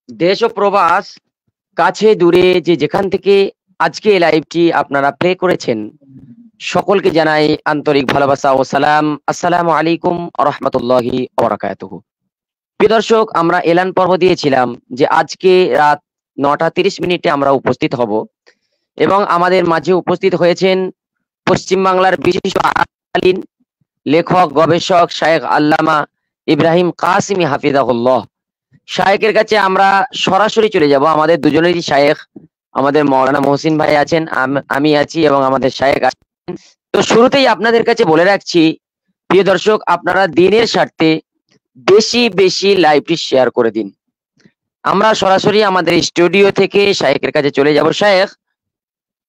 দেশ ও প্রবাস, কাছে দূরে যে যেখান থেকে আজকে এই লাইভটি আপনারা প্লে করেছেন, সকলকে জানাই আন্তরিক ভালোবাসা ও সালাম। আসসালামু আলাইকুম ওয়া রাহমাতুল্লাহি ওয়া বারাকাতুহু। প্রিয় দর্শক, আমরা এলান পর্ব দিয়েছিলাম যে আজকে রাত 9টা 30 মিনিটে আমরা উপস্থিত হব, এবং আমাদের মাঝে উপস্থিত হয়েছেন পশ্চিমবাংলার বিশিষ্ট আলিম, লেখক, গবেষক শায়েখ আল্লামা ইব্রাহিম কাসিমি হাফিজাহুল্লাহ। শায়েখের কাছে আমরা সরাসরি চলে যাব। আমাদের দুজনেরই শায়েখ, আমাদের মাওলানা মহসিন ভাই আছেন, আমি আছি, এবং আমাদের শায়েখ আছেন। তো শুরুতেই আপনাদের কাছে বলে রাখছি, প্রিয় দর্শক, আপনারা দিনের স্বার্থে বেশি বেশি লাইভটি শেয়ার করে দিন। আমরা সরাসরি আমাদের স্টুডিও থেকে শায়েখের কাছে চলে যাব। শায়েখ,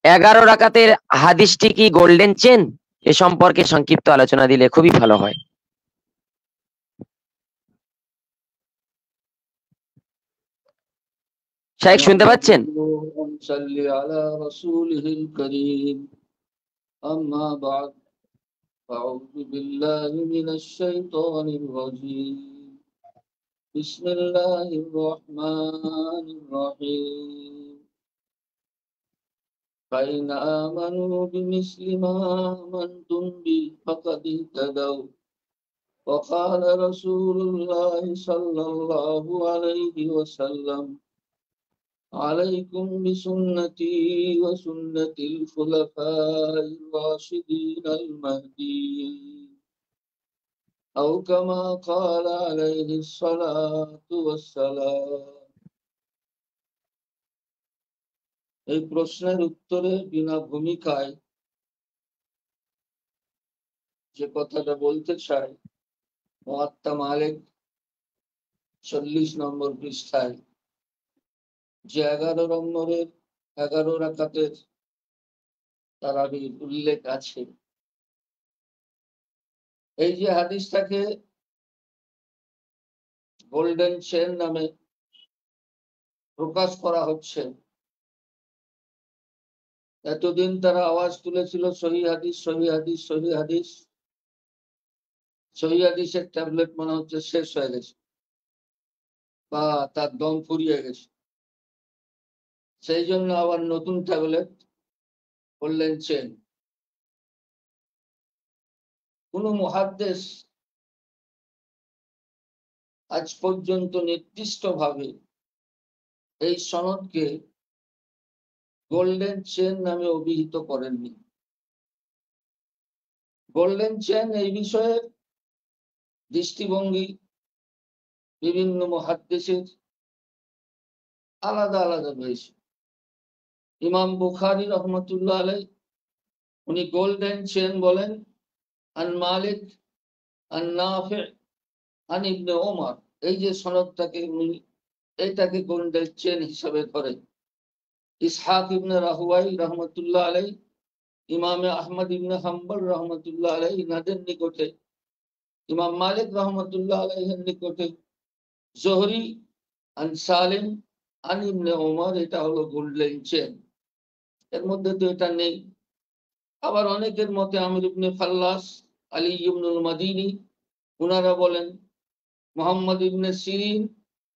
11 রাকাতের হাদিসটি কি গোল্ডেন চেন? এ সম্পর্কে সংক্ষিপ্ত আলোচনা দিলে খুবই ভালো হয়। শায়েখ শুনতে পাচ্ছেন? أعوذ بالله من الشيطان الرجيم. بسم الله الرحمن الرحيم. فإن آمنوا بمثل ما آمنتم به فقد اهتدوا. وقال رسول الله صلى الله عليه وسلم: عليكم بسنتي وسنة الخلفاء الراشدين المهديين، أو كما قال عليه الصلاة والسلام. এই প্রশ্নের উত্তরে বিনা ভূমিকায় যে কথাটা বলতে চাই, মুআত্তা মালিক 40 নম্বর পৃষ্ঠায় যে 11 নম্বরের 11 রাকাতের তারাবির উল্লেখ আছে, এই যে হাদিসটাকে গোল্ডেন চেন নামে প্রকাশ করা হচ্ছে, এতদিন তারা আওয়াজ তুলেছিল সহিহ হাদিস, সহিহ হাদিস, সহিহ হাদিস। সহিহ হাদিসের ট্যাবলেট মনে হচ্ছে শেষ হয়ে গেছে বা তার দম ফুরিয়ে গেছে, সেই জন্য আবার নতুন ট্যাবলেট গোল্ডেন চেন। কোন মুহাদ্দিস আজ পর্যন্ত নির্দিষ্টভাবে এই সনদকে গোল্ডেন চেন নামে অভিহিত করেননি। গোল্ডেন চেন এই বিষয়ে দৃষ্টিভঙ্গি বিভিন্ন মুহাদ্দিসের আলাদা আলাদা রয়েছে। ইমাম বুখারী রহমতুল্লাহ আলাইহি উনি গোল্ডেন চেন বলেন আন মালিক আন নাফি আন ইবনে ওমর, এই যে সনদটাকে উনি এটাকে গোল্ডেন চেন হিসাবে ধরেন। ইসহাক ইবনে রাহুয়াই রহমতুল্লাহ আলাইহি, ইমামে আহমদ ইবনে হাম্বল রহমতুল্লাহ আলাইহি, ইনাদের নিকটে, ইমাম মালিক রহমতুল্লাহ আলাইহির নিকটে জোহরি আন সালিম আন ইবনে ওমর, এটা হলো গোল্ডেন চেন। এর মধ্যে তো এটা নেই। আবার অনেকের মতে আমির ইবনে ফাল্লাস, আলী ইবনুল মাদিনী, উনারা বলেন মুহাম্মদ ইবনে সিরিন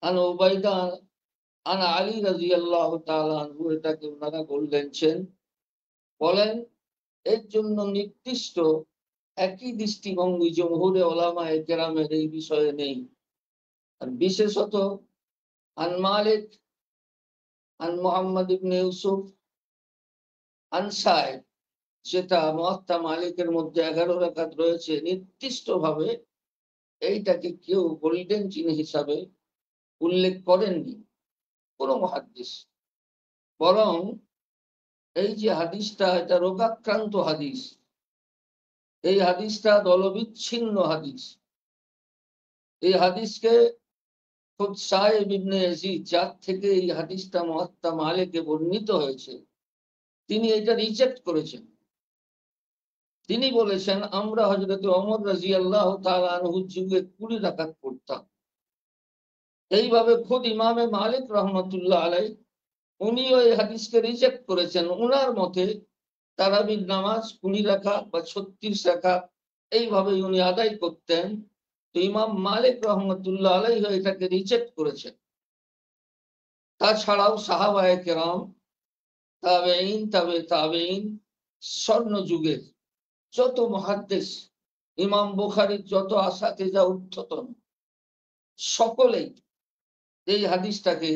আন উবাইদা আন আলী রাদিয়াল্লাহু তাআলা আনহু, এটাকে উনারা গোল্ডেন চেন বলেন। এর জন্য নির্দিষ্ট একই দৃষ্টিভঙ্গি জমহুরে উলামায়ে কেরামের এই বিষয়ে নেই। আর বিশেষত আন মালিক আন মুহাম্মদ ইবনে ইউসুফ আন সাইদ, সেটা মুআত্তা মালিকের মধ্যে 11 রাকাত রয়েছে, নির্দিষ্টভাবে এইটাকে কেউ গোল্ডেন চেন হিসাবে উল্লেখ করেননি কোন মুহাদ্দিস। বরং এই যে হাদিসটা, এটা রোগাক্রান্ত হাদিস, এই হাদিসটা দলবিচ্ছিন্ন হাদিস। এই হাদিসকে খুদ সাহেব ইবনে ইয়াজিদ, যার থেকে এই হাদিসটা মুআত্তা মালিকে বর্ণিত হয়েছে, তিনি এটা রিজেক্ট করেছেন। তিনি বলেছেন আমরা হযরত ওমর রাদিয়াল্লাহু তাআলা আনহুর যুগে 20 রাকাত পড়তাম। এইভাবে খুদ ইমামে মালিক রহমতুল্লাহ আলাইহি উনিও এই হাদিসকে রিজেক্ট করেছেন। উনার মতে তারাবির নামাজ 20 রাকাত বা 36 রাকাত এইভাবে উনি আদায় করতেন। তো ইমাম মালিক রহমতুল্লাহ আলাইহি এটাকে রিজেক্ট করেছেন। তাছাড়াও সাহাবায়ে কেরাম, তাবেঈন, তাবেঈন, স্বর্ণ যুগের যত মুহাদ্দিস, ইমাম বুখারীর যত আসাতিজা উদ্ধতন, সকলেই এই হাদিসটাকে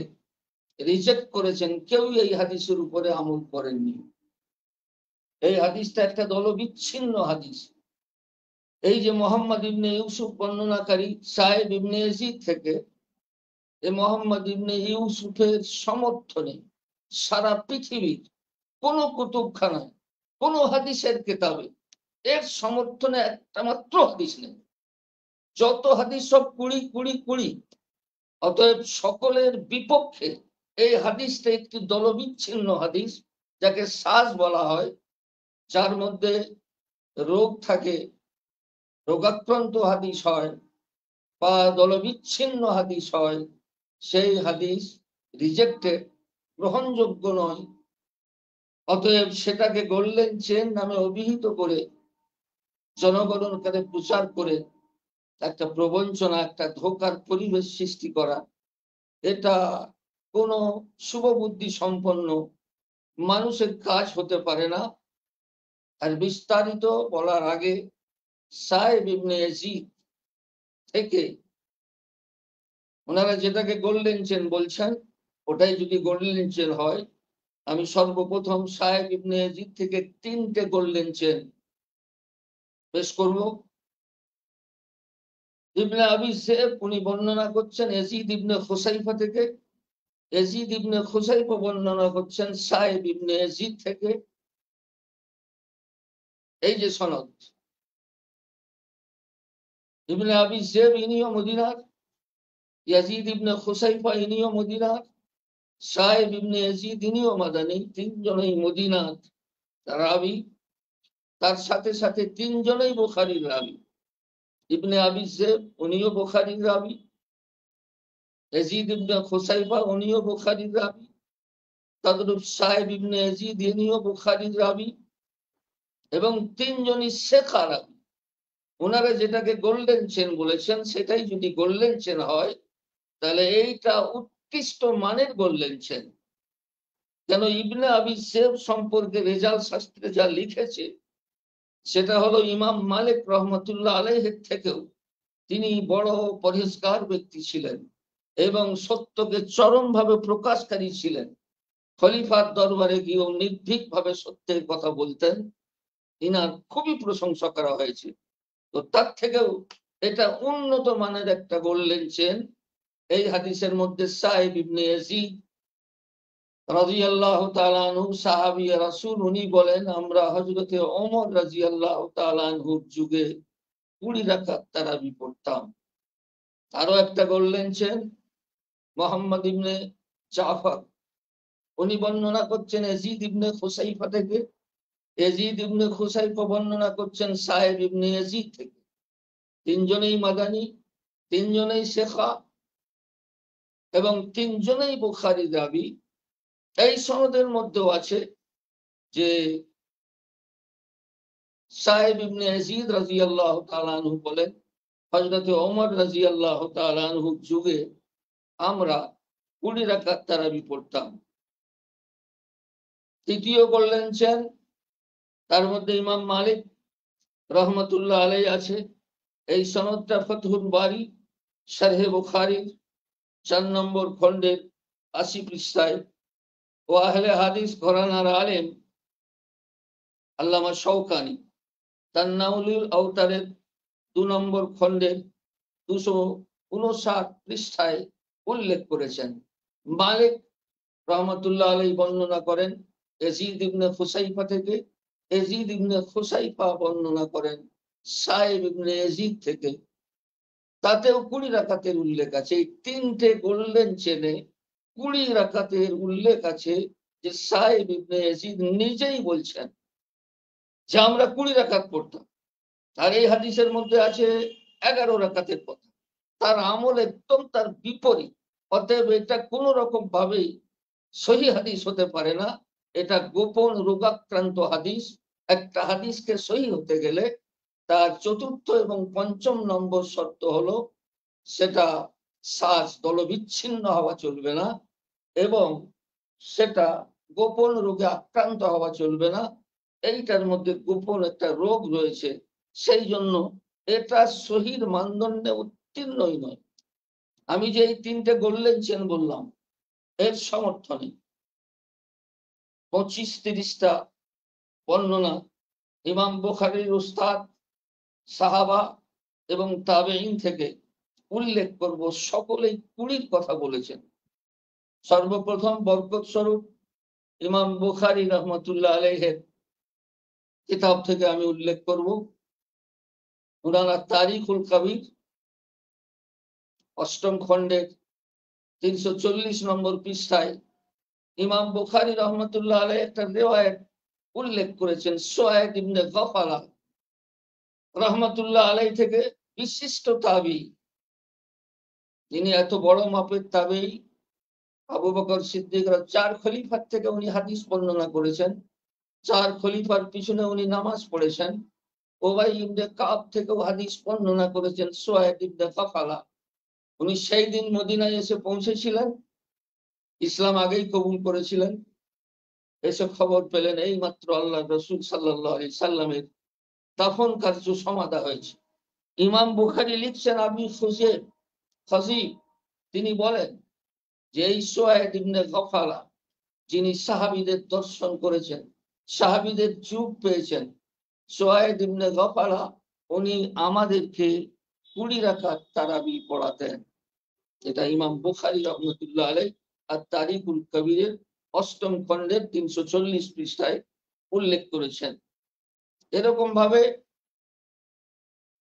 রিজেক্ট করেছেন। কেউ এই হাদিসের উপরে আমল করেননি। এই হাদিসটা একটা দলবিচ্ছিন্ন হাদিস। এই যে মোহাম্মদ ইবনে ইউসুফ বর্ণনাকারী সাহেব ইবনে ইয়াজিদ থেকে, এই মোহাম্মদ ইবনে ইউসুফের সমর্থনে সারা পৃথিবীর কোন কুতুবখানায়, কোন হাদিসের কিতাবে এর সমর্থনে একটা মাত্র হাদিস নেই। যত হাদিস সব 20। অতএব সকলের বিপক্ষে এই হাদিসটা একটি দলবিচ্ছিন্ন হাদিস, যাকে সাজ বলা হয়, যার মধ্যে রোগ থাকে, রোগাক্রান্ত হাদিস হয় বা দলবিচ্ছিন্ন হাদিস হয়, সেই হাদিস রিজেক্টেড, গ্রহণযোগ্য নয়। অতএব সেটাকে গোল্ডেন চেন নামে অভিহিত করে জনগণের কাছে প্রচার করে একটা প্রবঞ্চনা, একটা ধোঁকার পরিবেশ সৃষ্টি করা, এটা কোনো শুভবুদ্ধি সম্পন্ন মানুষের কাজ হতে পারে না। আর বিস্তারিত বলার আগে সাহেব ইবনে ইয়াজিদ থেকে ওনারা যেটাকে গোল্ডেন চেন বলছেন, ওটাই যদি গোল্ডেন চেন হয়, আমি সর্বপ্রথম সাহেব ইবনে ইয়াজিদ থেকে 3টে গোল্ডেন চেন পেশ করব। ইবনে আবি যায়েব উনি বর্ণনা করছেন ইয়াজিদ ইবনে খুসাইফা থেকে, ইয়াজিদ ইবনে খুসাইফা বর্ণনা করছেন সাহেব ইবনে ইয়াজিদ থেকে। এই যে সনদ, ইবনে আবি যায়েব ইনিও মদিনার, ইয়াজিদ ইবনে খুসাইফা ইনিও মদিনার, সাহেব ইবনে ইয়াজিদ ইনিও মাদানী, তিনজনেই মদিনার রাবী। তার সাথে সাথে তিনজনেই বুখারীর রাবী। ইবনে আবি যায়েব উনিও বুখারীর রাবী, ইয়াজিদ ইবনে খুসাইফা উনিও বুখারীর রাবী, তদ্রূপ সাহেব ইবনে ইয়াজিদ ইনিও বুখারীর রাবী, এবং তিনজনই শেখা রাবী। ওনারা যেটাকে গোল্ডেন চেন বলেছেন, সেটাই যদি গোল্ডেন চেন হয়, তাহলে এইটা উৎকৃষ্ট মানের গোল্ডেন চেন। কেন ইবনে আবি যায়েব সম্পর্কে রেজাল্ট শাস্ত্রে যা লিখেছে, সেটা হলো ইমাম মালিক রহমতুল্লাহ আলাইহির থেকেও তিনি বড় পরহেজগার ব্যক্তি ছিলেন এবং সত্যকে চরমভাবে প্রকাশকারী ছিলেন। খলিফার দরবারে গিয়েও নির্ভীকভাবে সত্যের কথা বলতেন। ইনার খুবই প্রশংসা করা হয়েছে। তো তার থেকেও এটা উন্নত মানের একটা গোল্ডেন চেন। এই হাদিসের মধ্যে সাহেব ইবনে ইয়াজিদ রাদিয়াল্লাহু তাআলা আনহু সাহাবী রাসূল, উনি বলেন আমরা হযরতে ওমর রাদিয়াল্লাহু তাআলা আনহুর যুগে 20 রাকাত তারাবি পড়তাম। আরো একটা গোল্ডেন চেন মোহাম্মদ ইবনে জাফর, উনি বর্ণনা করছেন ইয়াজিদ ইবনে খুসাইফা থেকে, ইয়াজিদ ইবনে খুসাইফা বর্ণনা করছেন সাহেব ইবনে ইয়াজিদ থেকে। তিনজনেই মাদানী, তিনজনেই শেখা এবং তিনজনেই বুখারী রাবী। এই সনদের মধ্যেও আছে যে সাহেব ইবনে ইয়াজিদ রাদিয়াল্লাহু তাআলা আনহু বলেন হযরতে ওমর রাদিয়াল্লাহু তাআলা আনহুর যুগে আমরা 20 রাকাত তারাবি পড়তাম। তৃতীয় গোল্ডেন চেন, তার মধ্যে ইমাম মালিক রহমতুল্লাহ আলাইহি আছে। এই সনদটা ফাতহুল বারী শারহে বুখারীর 4 নম্বর খণ্ডের 80 পৃষ্ঠায় ও আহলে হাদিস ঘরানার আলেম আল্লামা শওকানী তান্নাউলুল আওতারের 2 নম্বর খণ্ডের 259 পৃষ্ঠায় উল্লেখ করেছেন। মালিক রহমতুল্লাহ আলাইহি বর্ণনা করেন ইয়াজিদ ইবনে খুসাইফা থেকে, ইয়াজিদ ইবনে খুসাইফা বর্ণনা করেন সাহেব ইবনে ইয়াজিদ থেকে। তাতেও 20 রাকাতের উল্লেখ আছে। এই 3টে গোল্ডেন চেনে 20 রাকাতের উল্লেখ আছে, যে সাহেব ইবনে ইয়াজিদ নিজেই বলছেন যে আমরা 20 রাকাত পড়তাম। আর এই হাদিসের মধ্যে আছে 11 রাকাতের কথা। তার আমল একদম তার বিপরীত। অতএব এটা কোন রকম ভাবেই সহি হাদিস হতে পারে না। এটা গোপন রোগাক্রান্ত হাদিস। একটা হাদিসকে সহি হতে গেলে তার চতুর্থ এবং পঞ্চম নম্বর শর্ত হলো সেটা শ্বাস দলবিচ্ছিন্ন হওয়া চলবে না এবং সেটা গোপন রোগে আক্রান্ত হওয়া চলবে না। এইটার মধ্যে গোপন একটা রোগ রয়েছে, সেই জন্য এটা সহির মানদণ্ডে উত্তীর্ণই নয়। আমি যে এই তিনটে গোল্ডেন চেন বললাম এর সমর্থনে 25-30টা বর্ণনা ইমাম বুখারীর উস্তাদ, সাহাবা এবং তাবেঈন থেকে উল্লেখ করব। সকলেই 20 কথা বলেছেন। সর্বপ্রথম বরকত স্বরূপ ইমাম বুখারী রহমতুল্লাহ আলাইহির কিতাব থেকে আমি উল্লেখ করব। উনারা তারিখুল কবির 8ম খণ্ডের 340 নম্বর পৃষ্ঠায় ইমাম বুখারী রহমতুল্লাহ আলাইহি একটা রিওয়ায়াত উল্লেখ করেছেন। সুয়াইদ ইবনে গাফালা রহমতুল্লাহ আলাইহি থেকে, বিশিষ্ট তাবী, যিনি এত বড় মাপের তাবী। আবু বকর সিদ্দিক 4 খলিফার থেকে উনি হাদিস বর্ণনা করেছেন, 4 খলিফার পিছনে উনি নামাজ পড়েছেন। উবাই ইবনে কাব থেকেও হাদিস বর্ণনা করেছেন। সুয়াইদ ইবনে গাফালা উনি সেই দিন মদিনায় এসে পৌঁছেছিলেন, ইসলাম আগেই কবুল করেছিলেন। এসে খবর পেলেন এই মাত্র আল্লাহ রাসূল সাল্লাল্লাহু আলাইহি সাল্লামের দাফন কার্য সমাধা হয়েছে। ইমাম বুখারী লিখছেন, আবি খাজিব তিনি বলেন যে এই সুয়াইদ ইবনে গাফালা যিনি সাহাবীদের দর্শন করেছেন, সাহাবীদের যুগ পেয়েছেন, সুয়াইদ ইবনে গাফালা উনি আমাদেরকে 20 রাকাত তারাবি পড়াতেন। এটা ইমাম বুখারী রহমতুল্লাহ আলাইহি আর তারিকুল কবিরের 8ম খণ্ডের 340 পৃষ্ঠায় উল্লেখ করেছেন। এরকম ভাবে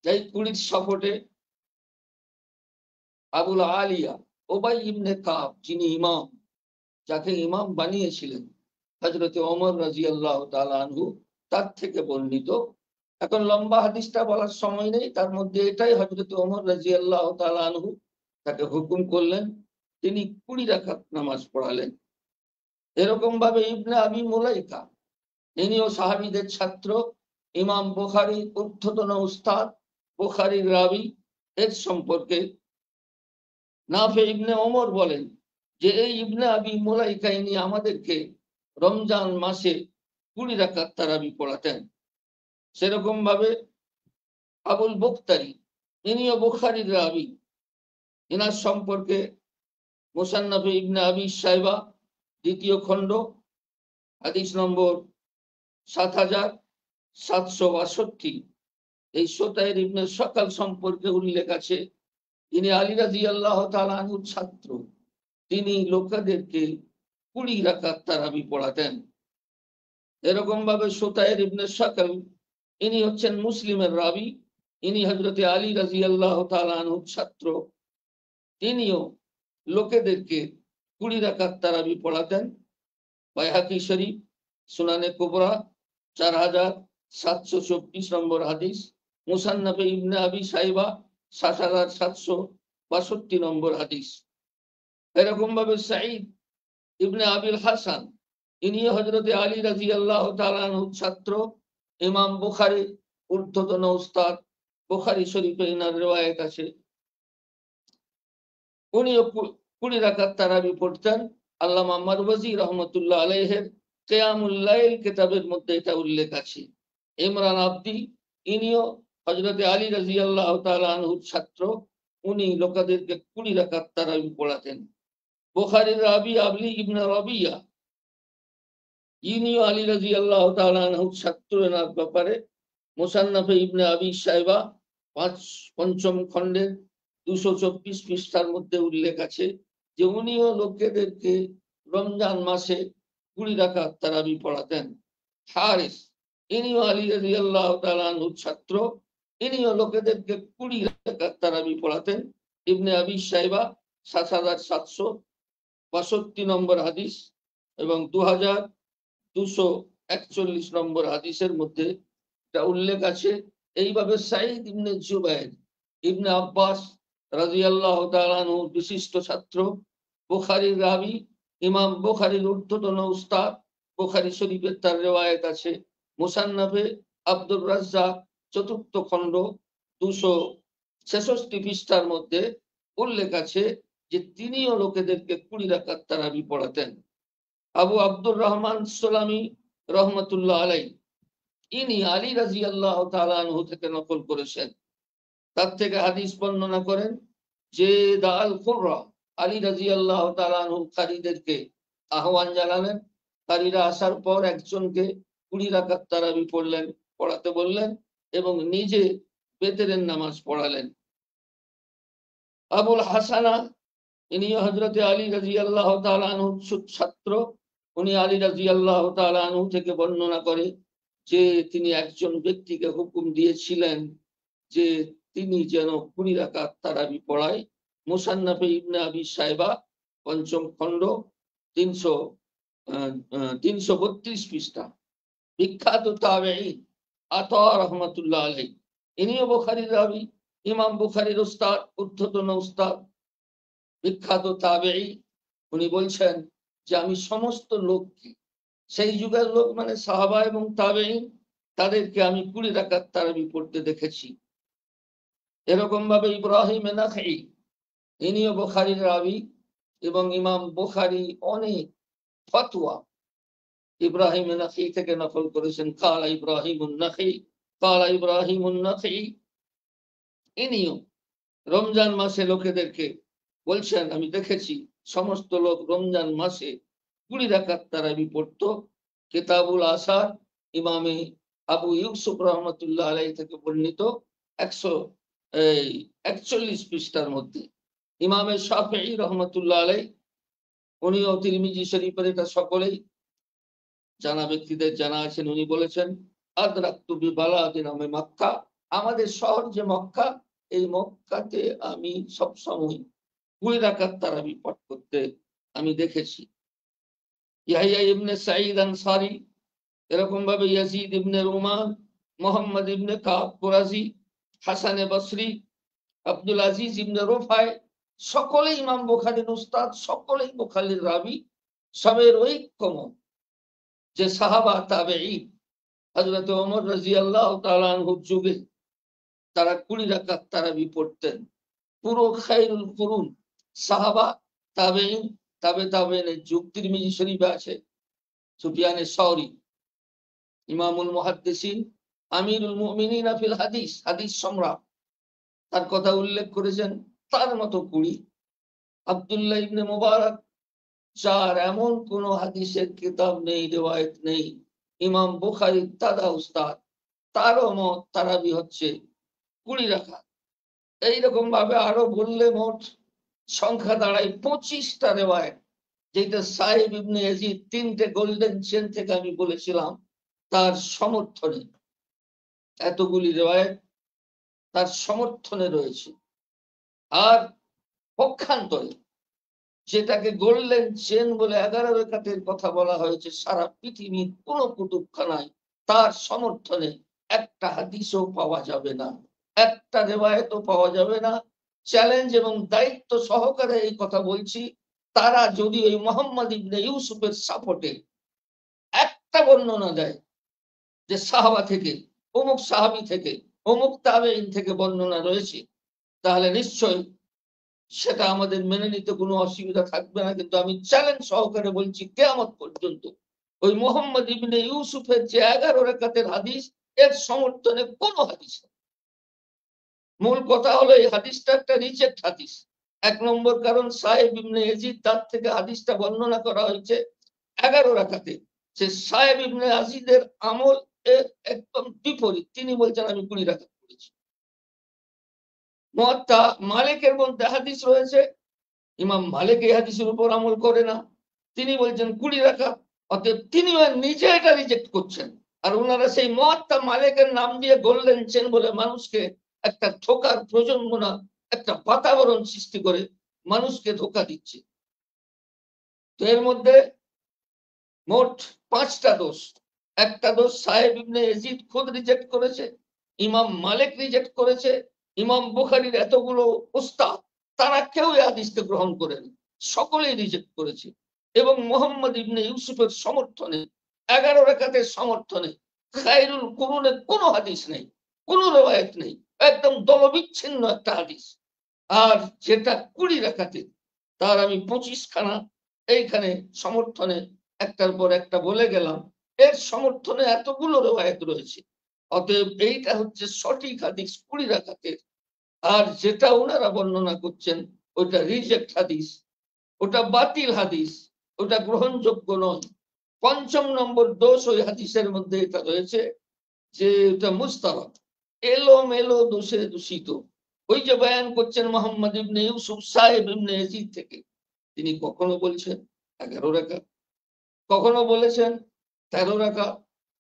এই 20 সফরে আবুল আলিয়া উবাই ইবনে কাব, যিনি ইমাম, যাকে ইমাম বানিয়েছিলেন হযরত ওমর রাদিয়াল্লাহু তাআলা আনহু, তার থেকে বর্ণিত। এখন লম্বা হাদিসটা বলার সময় নেই, তার মধ্যে এটাই হযরত ওমর রাদিয়াল্লাহু তাআলা আনহু তাকে হুকুম করলেন, তিনি 20 রাকাত নামাজ পড়ালেন। এরকম ভাবে ইবনে আবি মুলাইকা, ইনিও সাহাবীদের ছাত্র, ইমাম বুখারীর ঊর্ধ্বতন উস্তাদ, বুখারীর রাবী। এর সম্পর্কে নাফে ইবনে ওমর বলেন যে এই ইবনে আবি মুলাইকা ইনি আমাদেরকে রমজান মাসে 20 রাকাত তারাবি পড়াতেন। সেরকম ভাবে আবুল বখতারি, ইনিও বুখারীর রাবী, ইনার সম্পর্কে মুসান্নাফে ইবনে আবি শাইবা 2য় খণ্ড হাদিস নম্বর 7762, এই সুতাইর ইবনে সকাল সম্পর্কে উল্লেখ আছে। তিনি আলী রাদিয়াল্লাহু তাআলা আনহুর ছাত্র, তিনি লোকেদেরকে 20 রাকাত তারাবি পড়াতেন। এরকম ভাবে সুতাইর ইবনে সকাল ইনি হচ্ছেন মুসলিমের রাবী, ইনি হযরতে আলী রাদিয়াল্লাহু তাআলা আনহুর ছাত্র, তিনিও লোকেদেরকে 20 রাকাত তারাবি পড়াতেন। বাইহাকি শরীফ সুনানে কুবরা 4724 নম্বর হাদিস, মুসান্নাফে ইবনে আবি শাইবা 7762 নম্বর হাদিস। এরকম ভাবে সাঈদ ইবনে আবিল হাসান, ইনি হযরতে আলী রাদিয়াল্লাহু তাআলা আনহুর ছাত্র, ইমাম বুখারী ঊর্ধ্বতন উস্তাদ, বুখারী শরীফে ইনার রিওয়ায়াত আছে। উনিও 20 রাকাত তারাবি পড়তেন। আল্লামা মারওয়াজি রহমতুল্লাহ আলাইহির কিয়ামুল লাইল কিতাবের মধ্যে এটা উল্লেখ আছে। ইমরান আবদি, ইনিও হযরতে আলী রাদিয়াল্লাহু তাআলা আনহুর ছাত্র, উনি লোকেদেরকে 20 রাকাত তারাবি পড়াতেন। বুখারীর রাবী আবলি ইবনে রাবিয়া, ইনিও আলী রাদিয়াল্লাহু তাআলা আনহুর ছাত্র। এনার ব্যাপারে মুসান্নাফে ইবনে আবি শাইবা 5ম খণ্ডের 224 পৃষ্ঠার মধ্যে উল্লেখ আছে যে উনিও লোকেদেরকে রমজান মাসে 20 রাকাত তারাবি পড়াতেন। হারিস, ইনিও আলী রাদিয়াল্লাহু তাআলা আনহুর ছাত্র, ইনিও লোকেদেরকে 20 রাকাত তারাবি পড়াতেন। ইবনে আবি শাইবা 7762 নম্বর হাদিস এবং 2241 নম্বর হাদিসের মধ্যে এটা উল্লেখ আছে। এইভাবে সাঈদ ইবনে জুবাইর ইবনে আব্বাস রাদিয়াল্লাহু তাআলা আনহুর বিশিষ্ট ছাত্র, বুখারীর রাবী, ইমাম বুখারীর ঊর্ধ্বতন উস্তাদ, বুখারী শরীফের তার রিওয়ায়াত আছে। মুসান্নাফে আব্দুর রাজ্জাক চতুর্থ খণ্ড 266 পৃষ্ঠার মধ্যে উল্লেখ আছে যে তিনিও লোকেদেরকে 20 রাকাত তারাবি পড়াতেন। আবু আব্দুর রহমান সুলামি রহমতুল্লাহ আলাই ইনি আলী রাদিয়াল্লাহু তাআলা আনহু থেকে নকল করেছেন। তার থেকে হাদিস বর্ণনা করেন যে দাল কুররা আলী রাদিয়াল্লাহু তাআলা আনহু কারীদেরকে আহ্বান জানালেন। কারীরা আসার পর একজনকে 20 রাকাত তারাবি পড়াতে বললেন এবং নিজে বেতেরের নামাজ পড়ালেন। আবুল হাসানা ইনি হযরতে আলী রাদিয়াল্লাহু তাআলা আনহুর ছাত্র। উনি আলী রাদিয়াল্লাহু তাআলা আনহু থেকে বর্ণনা করে যে তিনি একজন ব্যক্তিকে হুকুম দিয়েছিলেন যে তিনি যেন 20 রাকাত তারাবি পড়ায়। মুসান্নাফে ইবনে আবি শাইবা 5ম খণ্ড 332 পৃষ্ঠা। বিখ্যাত তাবেঈন আতা রাহমাতুল্লাহ আলাইহি ইনিও বুখারীর রাবী, ইমাম বুখারীর উস্তাদ, ঊর্ধ্বতন উস্তাদ, বিখ্যাত তাবেঈ। উনি বলছেন যে আমি সমস্ত লোককে, সেই যুগের লোক মানে সাহাবা এবং তাবেঈন, তাদেরকে আমি 20 রাকাত তারাবি পড়তে দেখেছি। এরকম ভাবে ইব্রাহিম নাখঈ ইনিও বুখারীর রাবী এবং ইমাম বুখারী অনেক ফতোয়া ইব্রাহিম নাখঈ থেকে নকল করেছেন। কালা ইব্রাহিমুন নাখঈ ইনিও রমজান মাসে লোকেদেরকে বলছেন আমি দেখেছি সমস্ত লোক রমজান মাসে 20 রাকাত তারাবি পড়তো। কিতাবুল আসার ইমামে আবু ইউসুফ রহমতুল্লাহ আলাইহি থেকে বর্ণিত 141 পৃষ্ঠার মধ্যে। ইমামে শাফিঈ রহমতুল্লাহ আলাইহি উনিও তিরমিজি শরীফের, এটা সকলেই জানা ব্যক্তিদের জানা আছেন, উনি বলেছেন আদরাকতু বিবালাদিন আমি মক্কা, আমাদের শহর যে মক্কা, এই মক্কাতে আমি সব সময় 20 রাকাত তারাবি পাঠ করতে আমি দেখেছি। ইয়াহইয়া ইবনে সাঈদ আনসারী, এরকম ভাবে ইয়াজিদ ইবনে রুমান, মুহাম্মদ ইবনে কাব কুরাজি, হাসানে বসরি, আব্দুল আজিজ ইবনে রুফাই, সকলেই ইমাম বুখারীর উস্তাদ, সকলেই বুখারীর রাবী। সবের ঐক্যমত যে সাহাবা তাবেঈন হযরত ওমর রাদিয়াল্লাহু তাআলা আনহুর যুগে তারা 20 রাকাত তারাবি পড়তেন। পুরো খায়রুল কুরুন সাহাবা তাবেঈন তাবেঈনের যুগ। তিরমিজি শরীফে আছে সুফিয়ানে সাওরী ইমামুল মুহাদ্দিসিন আমিরুল মুমিনিন ফিল হাদিস, হাদিস সম্রাট, তার কথা উল্লেখ করেছেন তার মতো 20। আব্দুল্লাহ ইবনে মুবারক, যার এমন কোন হাদিসের কিতাব নেই, রিওয়ায়াত নেই, ইমাম বুখারীর দাদা উস্তাদ, তারও মত তারাবি হচ্ছে 20 রাকাত। এইরকম ভাবে আরো বললে মোট সংখ্যা দাঁড়ায় 25টা রিওয়ায়াত, যেটা সাহেব ইবনে ইয়াজিদ 3টে গোল্ডেন চেন থেকে আমি বলেছিলাম তার সমর্থনে, এতগুলি রিওয়ায়াত তার সমর্থনে রয়েছে। আর পক্ষান্তরে যেটাকে গোল্ডেন চেন বলে 11 রাকাতের কথা বলা হয়েছে, সারা পৃথিবীর কোন কুতুবখানায় তার সমর্থনে একটা হাদিসও পাওয়া যাবে না, একটা রিওয়ায়াতও পাওয়া যাবে না। চ্যালেঞ্জ এবং দায়িত্ব সহকারে এই কথা বলছি, তারা যদি ওই মুহাম্মদ ইবনে ইউসুফের সাপোর্টে একটা বর্ণনা দেয় যে সাহাবা থেকে, অমুক সাহাবী থেকে, অমুক তাবেঈন থেকে বর্ণনা রয়েছে, তাহলে নিশ্চয় সেটা আমাদের মেনে নিতে কোনো অসুবিধা থাকবে না। কিন্তু আমি চ্যালেঞ্জ সহকারে বলছি, কিয়ামত পর্যন্ত ওই মুহাম্মদ ইবনে ইউসুফের যে 11 রাকাতের হাদিস, এর সমর্থনে কোনো হাদিস নেই। মূল কথা হলো এই হাদিসটা একটা রিজেক্ট হাদিস। 1 নম্বর কারণ সাহেব ইবনে ইয়াজিদ, তার থেকে হাদিসটা বর্ণনা করা হয়েছে 11 রাকাতে। সে সাহেব ইবনে ইয়াজিদের আমল এর একদম বিপরীত, তিনি বলছেন আমি 20 রাকাত পড়েছি। মুয়াত্তা মালিকের মধ্যে হাদিস রয়েছে, ইমাম মালিক এই হাদিসের উপর আমল করে না, তিনি বলছেন 20 রাকাত। অতএব তিনি নিজে এটা রিজেক্ট করছেন। আর ওনারা সেই মুয়াত্তা মালিকের নাম দিয়ে গোল্ডেন চেন বলে মানুষকে একটা ধোঁকার প্রজন্মনা, একটা বাতাবরণ সৃষ্টি করে মানুষকে ধোঁকা দিচ্ছে। তো এর মধ্যে মোট 5টা দোষ। একটা দোষ সাহেব ইবনে ইয়াজিদ খুদ রিজেক্ট করেছে, ইমাম মালিক রিজেক্ট করেছে, ইমাম বুখারীর এতগুলো উস্তাদ তারা কেউ এই হাদিসকে গ্রহণ করেন, সকলেই রিজেক্ট করেছে। এবং মুহাম্মদ ইবনে ইউসুফের সমর্থনে, 11 রাকাতের সমর্থনে খায়রুল কুরুনে কোনো হাদিস নেই, কোন রেওয়ায়েত নেই, একদম দলবিচ্ছিন্ন একটা হাদিস। আর যেটা 20 রাকাতের, তার আমি 25 খানা এইখানে সমর্থনে একটার পর একটা বলে গেলাম। এর সমর্থনে এতগুলো রেওয়ায়েত রয়েছে। অতএব এইটা হচ্ছে সঠিক হাদিস 20 রাকাতের। আর যেটা ওনারা বর্ণনা করছেন ওটা রিজেক্ট হাদিস, ওটা বাতিল হাদিস, ওটা গ্রহণযোগ্য নয়। 5ম নম্বর দোষ ওই হাদিসের মধ্যে এটা রয়েছে যে এটা মুস্তারাব, এলোমেলো দোষে দূষিত। ওই যে বয়ান করছেন মোহাম্মদ ইবনে ইউসুফ সাহেব ইবনে ইয়াজিদ থেকে, তিনি কখনো বলছেন 11 রাকাত, কখনো বলেছেন 13 রাকাত,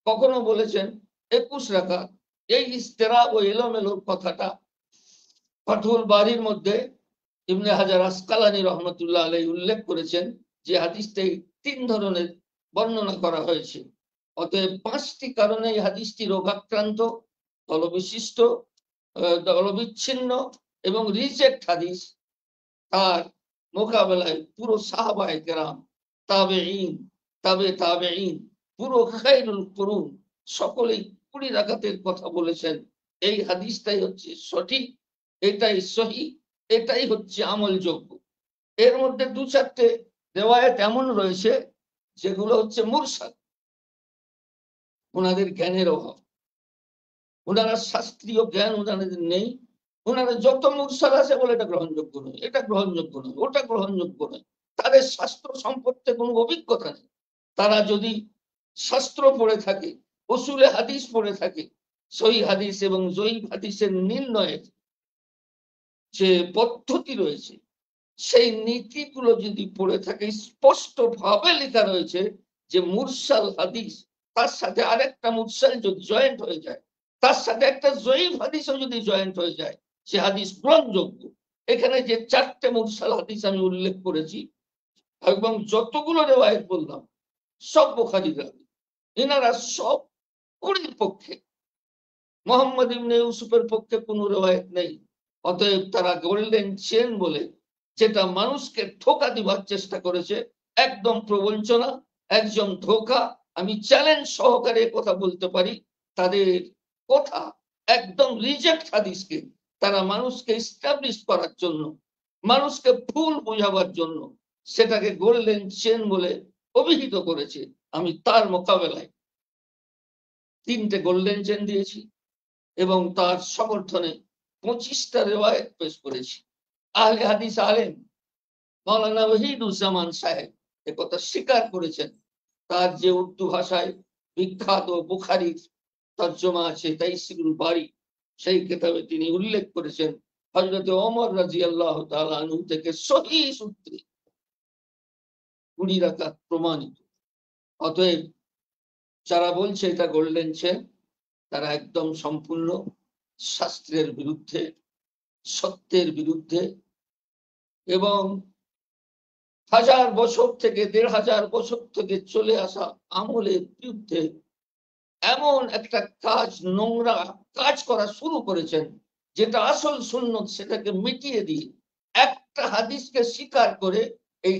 কখনো বলেছেন 21 রাকাত। এই ইস্তেরাব ও এলোমেলোর কথাটা ফাথুল বারীর মধ্যে ইবনে হাজার আসকালানী রহমতুল্লাহ আলাইহি উল্লেখ করেছেন যে হাদিসটাই 3 ধরনের বর্ণনা করা হয়েছে। অতএব 5টি কারণে এই হাদিসটি রোগাক্রান্ত, দলবিশিষ্ট, দলবিচ্ছিন্ন এবং রিজেক্ট হাদিস। আর মোকাবেলায় পুরো সাহাবায়ে কেরাম, তাবেঈন, তাবেঈন, পুরো খায়রুল কুরুন সকলেই 20 রাকাতের কথা বলেছেন। এই হাদিসটাই হচ্ছে সঠিক, এটাই সহিহ, এটাই হচ্ছে আমলযোগ্য। এর মধ্যে 2-4টে রিওয়ায়াত এমন রয়েছে যেগুলো হচ্ছে মুরসাল। ওনাদের জ্ঞানের অভাব, ওনারা শাস্ত্রীয় জ্ঞান ওনাদের নেই। ওনারা যত মুরসাল আছে বলে এটা গ্রহণযোগ্য নয়, এটা গ্রহণযোগ্য নয়, ওটা গ্রহণযোগ্য নয়। তাদের শাস্ত্র সম্পর্কে কোনো অভিজ্ঞতা নেই। তারা যদি শাস্ত্র পড়ে থাকে, উসুলে হাদিস পড়ে থাকে, সহিহ হাদিস এবং জয়ীফ হাদিসের নির্ণয়ের যে পদ্ধতি রয়েছে, সেই নীতিগুলো যদি পড়ে থাকে, স্পষ্ট ভাবে লেখা রয়েছে যে মুরসাল হাদিস তার সাথে আরেকটা মুরসাল যদি জয়েন্ট হয়ে যায়, তার সাথে একটা জয়ীফ হাদিসও যদি জয়েন্ট হয়ে যায়, সে হাদিস গ্রহণযোগ্য। এখানে যে 4টে মুরসাল হাদিস আমি উল্লেখ করেছি এবং যতগুলো রিওয়ায়াত বললাম সব বুখারীর রাবী, এনারা সব 20 পক্ষে, মোহাম্মদ ইবনে ইউসুফের পক্ষে কোনো রিওয়ায়াত নেই। অতএব তারা গোল্ডেন চেন বলে যেটা মানুষকে ধোঁকা দিবার চেষ্টা করেছে, একদম প্রবঞ্চনা, একজন ধোঁকা। আমি চ্যালেঞ্জ সহকারে কথা বলতে পারি, তাদের কথা একদম রিজেক্ট হাদিসকে তারা মানুষকে এস্টাবলিশ করার জন্য, মানুষকে ভুল বোঝাবার জন্য সেটাকে গোল্ডেন চেন বলে অভিহিত করেছে। আমি তার মোকাবেলায় 3টে গোল্ডেন চেন দিয়েছি এবং তার সমর্থনে 25টা রিওয়ায়াত পেশ করেছি। আহলে হাদিস আলেম মাওলানা ওয়াহিদুজ্জামান সাহেব একথা স্বীকার করেছেন। তার যে উর্দু ভাষায় বিখ্যাত বুখারীর তর্জমা আছে তাইসিরুল বারী, সেই কিতাবে তিনি উল্লেখ করেছেন হযরত ওমর রাদিয়াল্লাহু তাআলা আনহু থেকে সহিহ সূত্রে 20 রাকাত প্রমাণিত। অতএব যারা বলছে এটা গোল্ডেন চেন, তারা একদম সম্পূর্ণ শাস্ত্রের বিরুদ্ধে, সত্যের বিরুদ্ধে এবং 1000 বছর থেকে 1500 বছর থেকে চলে আসা আমলের বিরুদ্ধে এমন একটা কাজ, নোংরা কাজ করা শুরু করেছেন, যেটা আসল সুন্নত সেটাকে মিটিয়ে দিয়ে একটা হাদিসকে স্বীকার করে এই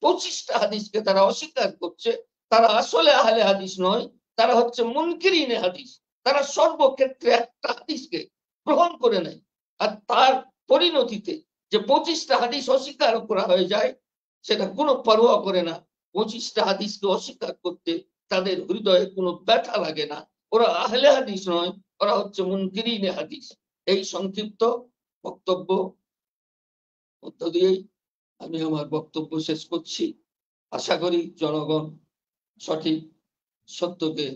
25টা হাদিসকে তারা অস্বীকার করছে। তারা আসলে আহলে হাদিস নয়, তারা হচ্ছে মুনকিরিনে হাদিস। তারা সর্বক্ষেত্রে একটা হাদিসকে গ্রহণ করে নেয়, আর তার পরিণতিতে যে 25টা হাদিস অস্বীকার করা হয়ে যায় সেটা কোনো পরোয়া করে না। 25টা হাদিসকে অস্বীকার করতে তাদের হৃদয়ে কোনো ব্যথা লাগে না। ওরা আহলে হাদিস নয়, ওরা হচ্ছে মুনকিরিনে হাদিস। এই সংক্ষিপ্ত বক্তব্য মধ্য দিয়েই আমি আমার বক্তব্য শেষ করছি। আশা করি জনগণ সঠিক সত্যকে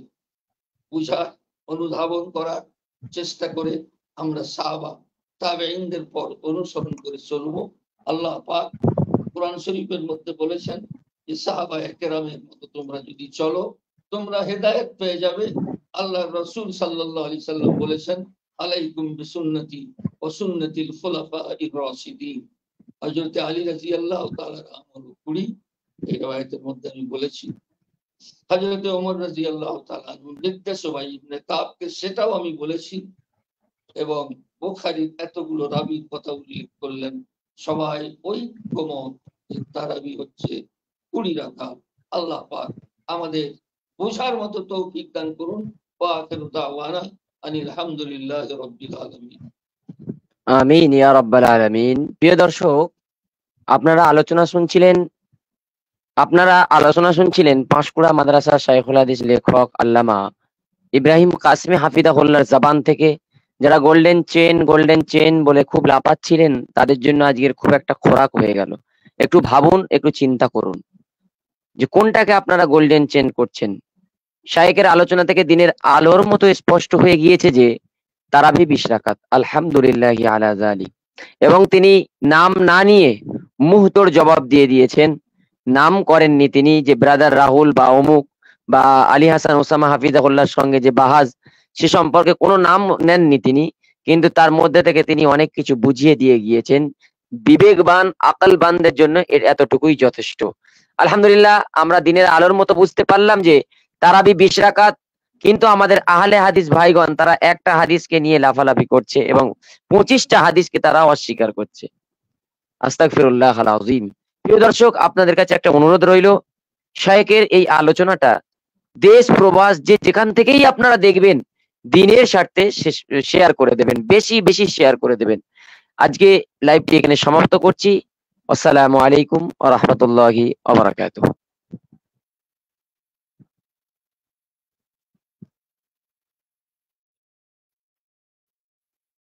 বুঝার, অনুধাবন করার চেষ্টা করে আমরা সাহাবা তাবেঈনদের পর অনুসরণ করে চলবো। আল্লাহ পাক কোরআন শরীফের মধ্যে বলেছেন যে সাহাবায়ে কেরামের মতো তোমরা যদি চলো তোমরা হেদায়েত পেয়ে যাবে। আল্লাহর রাসূল সাল্লাল্লাহু আলাইহি সাল্লাম বলেছেন আলাইকুম বিসুন্নতি ওয়া সুন্নাতিল খুলাফাইর রাশিদিন। হযরত আলী রাদিয়াল্লাহু তাআলার আমল 20, এই riwayat-এর মধ্যে আমি বলেছি। হযরত ওমর রাদিয়াল্লাহু তাআলা নির্দেশ ওবাই ইবনে কাবকে সেটাও আমি বলেছি। এবং বুখারীর এতগুলো রাবীর কথা উল্লেখ করলেন, সবাই ঐক্যমত যে তারাবি হচ্ছে 20 রাকাত। আল্লাহ পাক আমাদের বোঝার মতো তৌফিক দান করুন। ওয়া আখিরু দাওয়ানা আনিল হামদুলিল্লাহি রাব্বিল আলামিন। আমিন ইয়া রাব্বাল আলামিন। প্রিয় দর্শক, আপনারা আলোচনা শুনছিলেন পাঁশকুড়া মাদ্রাসা শাইখুল হাদিস লেখক আল্লামা ইব্রাহিম কাসমি হাফিজাহুল্লাহর জবান থেকে। যারা গোল্ডেন চেন বলে খুব লাফাচ্ছিলেন, তাদের জন্য আজকের খুব একটা খোরাক হয়ে গেল। একটু ভাবুন, একটু চিন্তা করুন যে কোনটাকে আপনারা গোল্ডেন চেন করছেন। শাইখের আলোচনা থেকে দিনের আলোর মতো স্পষ্ট হয়ে গিয়েছে যে তারাবি 20 রাকাত, আলহামদুলিল্লাহি আলা যালিক। এবং তিনি নাম না নিয়ে মুহতোর জবাব দিয়ে দিয়েছেন। নাম করেননি তিনি যে ব্রাদার রাহুল বা অমুক বা আলী হাসান ওসামা হাফিজাহুল্লাহর সঙ্গে যে বাহাজ, সে সম্পর্কে কোনো নাম নেননি তিনি, কিন্তু তার মধ্যে থেকে তিনি অনেক কিছু বুঝিয়ে দিয়ে গিয়েছেন। বিবেকবান আকলবানদের জন্য এর এতটুকুই যথেষ্ট। আলহামদুলিল্লাহ, আমরা দিনের আলোর মতো বুঝতে পারলাম যে তারাবি 20 রাকাত, কিন্তু আমাদের আহলে হাদিস ভাইগণ তারা একটা হাদিসকে নিয়ে লাফালাফি করছে এবং 25টা হাদিসকে তারা অস্বীকার করছে। আস্তাগফিরুল্লাহ আল আযীম। প্রিয় দর্শক, আপনাদের কাছে একটা অনুরোধ রইল, শাইখের এই আলোচনাটা দেশ প্রবাস যে যেখান থেকেই আপনারা দেখবেন, দিনের স্বার্থে শেয়ার করে দেবেন, বেশি বেশি শেয়ার করে দেবেন। আজকে লাইভটি এখানে সমাপ্ত করছি। আসসালামু আলাইকুম ওয়া রাহমাতুল্লাহি ওয়া বারাকাতুহু।